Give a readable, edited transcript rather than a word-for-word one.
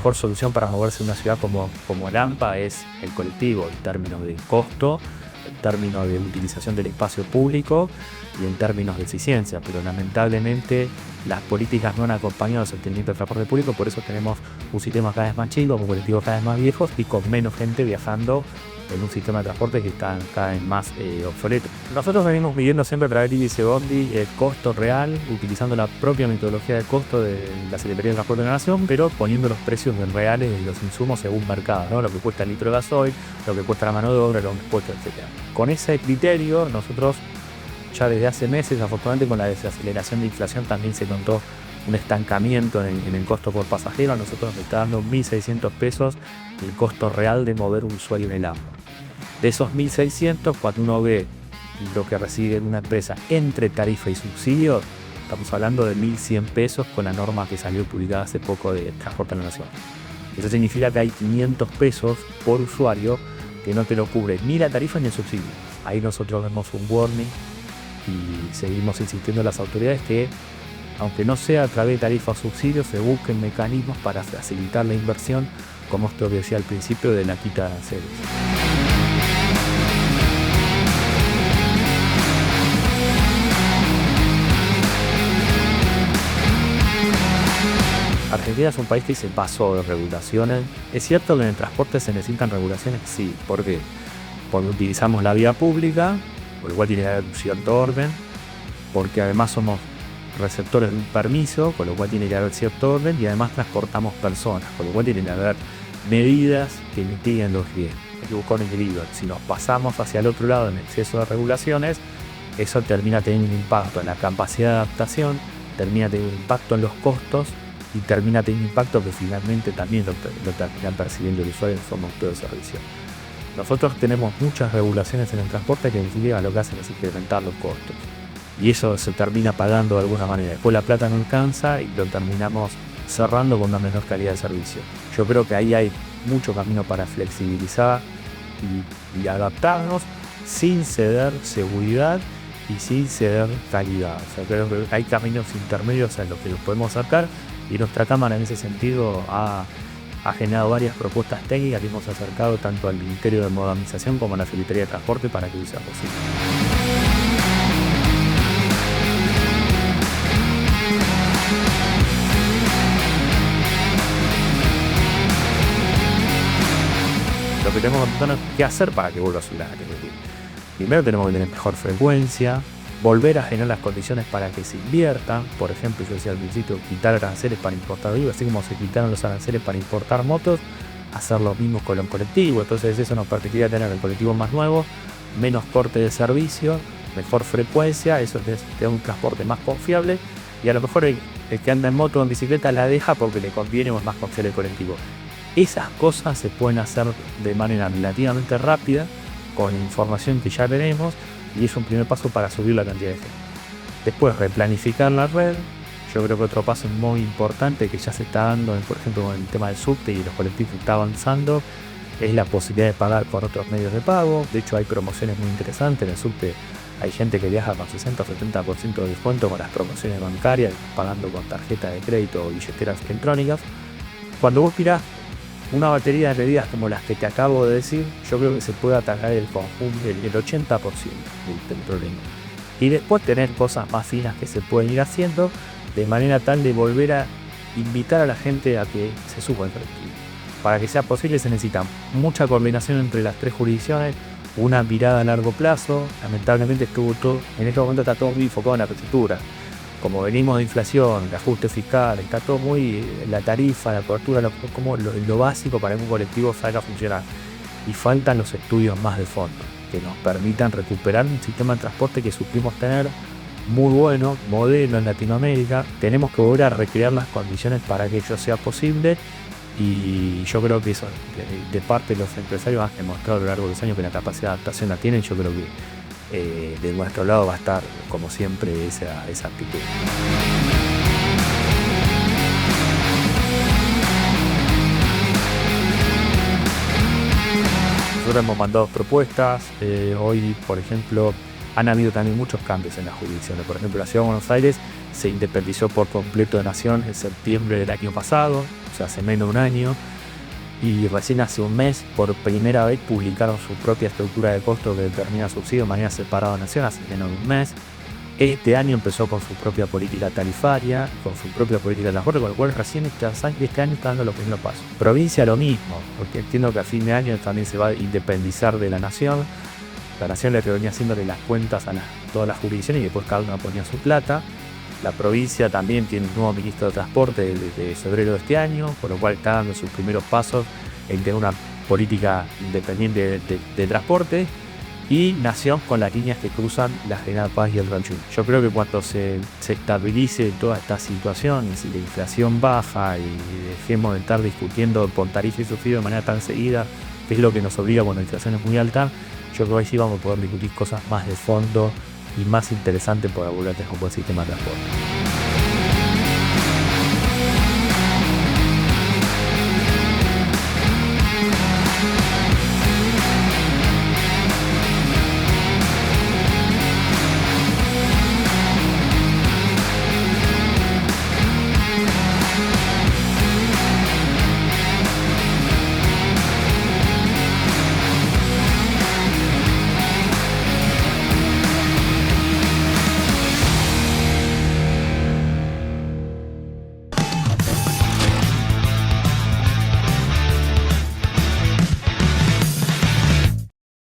mejor solución para moverse en una ciudad como Lampa es el colectivo, en términos de costo, en términos de utilización del espacio público y en términos de eficiencia, pero lamentablemente las políticas no han acompañado el sostenimiento del transporte público, por eso tenemos un sistema cada vez más chico, con colectivos cada vez más viejos y con menos gente viajando en un sistema de transporte que está cada vez más obsoleto. Nosotros venimos midiendo siempre a través de índice Bondi el costo real, utilizando la propia metodología de costo de la Secretaría de Transporte de la Nación, pero poniendo los precios reales de los insumos según mercado, ¿no? Lo que cuesta el litro de gasoil, lo que cuesta la mano de obra, lo que cuesta, etc. Con ese criterio, nosotros ya desde hace meses, afortunadamente con la desaceleración de inflación también se notó un estancamiento en el costo por pasajero. A nosotros nos está dando 1.600 pesos el costo real de mover un usuario en el AMBA. De esos 1.600, cuando uno ve lo que recibe una empresa entre tarifa y subsidio, estamos hablando de 1.100 pesos con la norma que salió publicada hace poco de Transporte de la Nación. Eso significa que hay 500 pesos por usuario que no te lo cubre ni la tarifa ni el subsidio. Ahí nosotros vemos un warning y seguimos insistiendo a las autoridades que, aunque no sea a través de tarifa o subsidio, se busquen mecanismos para facilitar la inversión, como esto que decía al principio de la quita de aranceles. Argentina es un país que se pasó de regulaciones. Es cierto que en el transporte se necesitan regulaciones, sí. ¿Por qué? Porque utilizamos la vía pública, por lo cual tiene que haber un cierto orden, porque además somos receptores de un permiso, con lo cual tiene que haber cierto orden, y además transportamos personas, con lo cual tiene que haber medidas que mitiguen los riesgos. Hay que buscar un equilibrio. Si nos pasamos hacia el otro lado en exceso de regulaciones, eso termina teniendo un impacto en la capacidad de adaptación, termina teniendo un impacto en los costos y termina teniendo un impacto que finalmente también lo terminan percibiendo el usuario en forma de servicio. Nosotros tenemos muchas regulaciones en el transporte que en definitiva lo que hacen es incrementar los costos. Y eso se termina pagando de alguna manera. Después la plata no alcanza y lo terminamos cerrando con una menor calidad de servicio. Yo creo que ahí hay mucho camino para flexibilizar y adaptarnos sin ceder seguridad y sin ceder calidad. O sea, creo que hay caminos intermedios en los que los podemos sacar y nuestra Cámara en ese sentido ha generado varias propuestas técnicas que hemos acercado tanto al Ministerio de Modernización como a la Secretaría de Transporte para que eso sea posible. Lo que tenemos que hacer para que vuelva a subir la carretera. Primero tenemos que tener mejor frecuencia, volver a generar las condiciones para que se inviertan. Por ejemplo, yo decía al principio, quitar aranceles para importar vivos, así como se quitaron los aranceles para importar motos, hacer lo mismo con los colectivos. Entonces eso nos permitiría tener el colectivo más nuevo, menos corte de servicio, mejor frecuencia, eso es tener un transporte más confiable, y a lo mejor el que anda en moto o en bicicleta la deja porque le conviene o es más confiable el colectivo. Esas cosas se pueden hacer de manera relativamente rápida, con información que ya tenemos, y es un primer paso para subir la cantidad de gente. Después, replanificar la red. Yo creo que otro paso muy importante que ya se está dando, por ejemplo, con el tema del subte y los colectivos que está avanzando, es la posibilidad de pagar por otros medios de pago. De hecho, hay promociones muy interesantes. En el subte hay gente que viaja con 60 o 70% de descuento con las promociones bancarias, pagando con tarjeta de crédito o billeteras electrónicas. Cuando vos mirás una batería de medidas como las que te acabo de decir, yo creo que se puede atacar el conjunto, el 80% del problema. Y después tener cosas más finas que se pueden ir haciendo, de manera tal de volver a invitar a la gente a que se suba al colectivo. Para que sea posible se necesita mucha coordinación entre las tres jurisdicciones, una mirada a largo plazo. Lamentablemente en este momento está todo muy enfocado en la prefectura. Como venimos de inflación, el ajuste fiscal, está todo muy, la tarifa, la cobertura, lo básico para que un colectivo salga a funcionar. Y faltan los estudios más de fondo, que nos permitan recuperar un sistema de transporte que supimos tener muy bueno, modelo en Latinoamérica. Tenemos que volver a recrear las condiciones para que ello sea posible, y yo creo que eso, de parte de los empresarios, han demostrado a lo largo de los años que la capacidad de adaptación la tienen. Yo creo que de nuestro lado va a estar, como siempre, esa actitud. Nosotros hemos mandado propuestas. Hoy, por ejemplo, han habido también muchos cambios en las jurisdicciones. Por ejemplo, la Ciudad de Buenos Aires se independizó por completo de Nación en septiembre del año pasado, o sea, hace menos de un año, y recién hace un mes, por primera vez, publicaron su propia estructura de costo que determina subsidio de manera separada de Nación, hace menos de un mes. Este año empezó con su propia política tarifaria, con su propia política de transporte, con lo cual recién este año está dando los primeros pasos. Provincia lo mismo, porque entiendo que a fin de año también se va a independizar de la Nación. La Nación le venía haciéndole las cuentas a todas las jurisdicciones y después cada una ponía su plata. La provincia también tiene un nuevo ministro de Transporte desde febrero de este año, por lo cual está dando sus primeros pasos en tener una política independiente de transporte. Y Nación con las líneas que cruzan la General Paz y el Rancho. Yo creo que cuando se estabilice toda esta situación, y si la inflación baja y dejemos de estar discutiendo por tarifa y subsidio de manera tan seguida, que es lo que nos obliga cuando la inflación es muy alta, yo creo que ahí sí vamos a poder discutir cosas más de fondo y más interesantes para volver a tener un buen sistema de transporte.